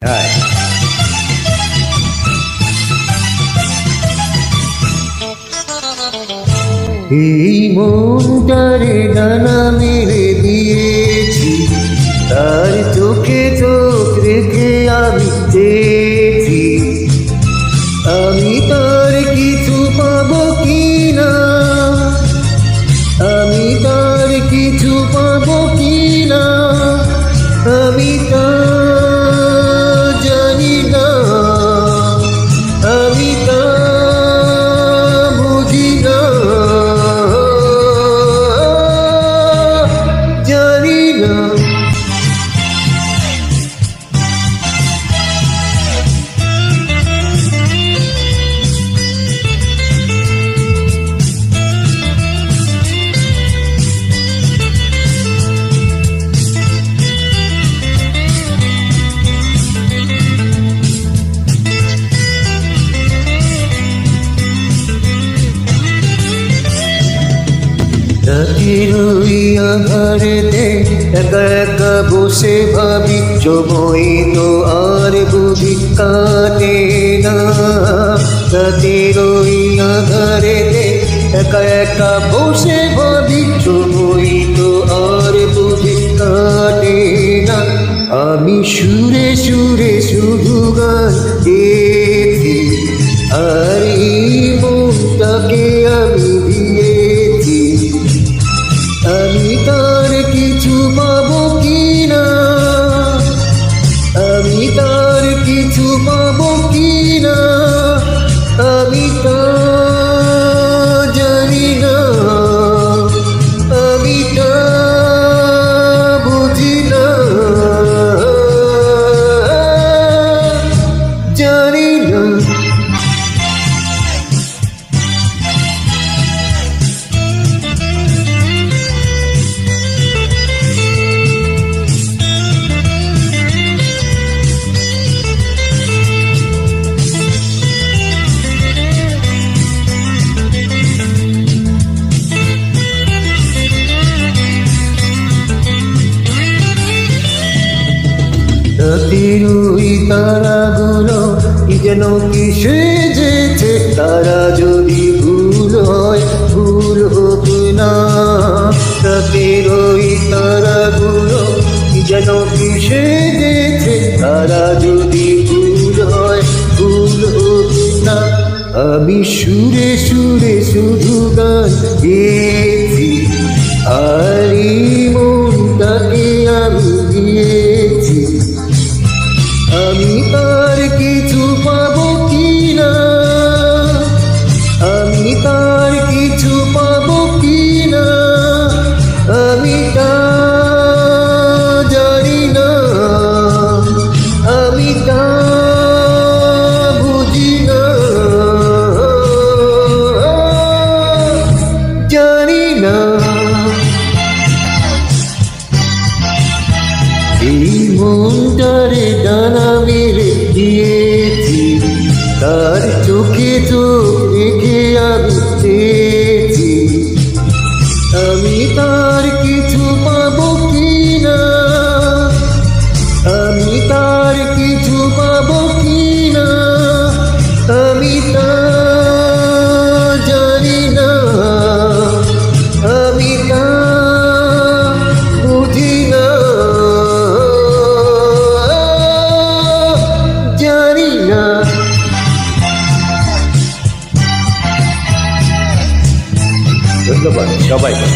হ্যাঁ, এই মনটারে ডানা মেরে দিয়েছি, তার চোখে চোখ রেখে আমি চেয়েছি, আমি তার কিছু পাবো কিনা, আমি তার কিছু পাবো কিনা, আমি তা জানি না, আমি তা বুঝি না, জানি না। রাতের ওই আঁধারেতে একা একা বসে ভাবি, সময় তো আর বুঝি কাটে না। রাতের ওই আঁধারেতে একা একা বসে ভাবি, সময় তো আর বুঝি কাটে না। আমি সুরে সুরে শুধু গান গেয়েছি, আর এই মনটাকে আমি দিয়েছি, আমি তার কিছু পাবো কিনা, আমি তার কিছু পাবো কিনা, আমি তা জানি না, আমি তা বুঝি না, জানি না। রাতের ওই তারাগুলো কি যেন কি সেজেছে, তারা যদি ভুল হয় ভুল হোক না। রাতের ওই তারাগুলো কি যেন কি সেজেছে, তারা যদি ভুল হয় ভুল হোক না। আমি সুরে সুরে শুধু গান গেয়েছি, আর এই মনটাকে আমি দিয়েছি, আমি তার কিছু পাবো কিনা, আমি তার কিছু পাবো কিনা, আমি তা জানি না, আমি তা বুঝি না, জানি না। এই মনটারে ডানা মেরে দিয়েছি, তার চোখে চোখ রেখে আমি চেয়েছি, আমি তার কিছু পাবো কিনা, আমি তার কিছু পাবো কিনা, আমি তা জানি না, আমি তা বুঝি না, জানি না। ধন্যবাদ সবাইকে।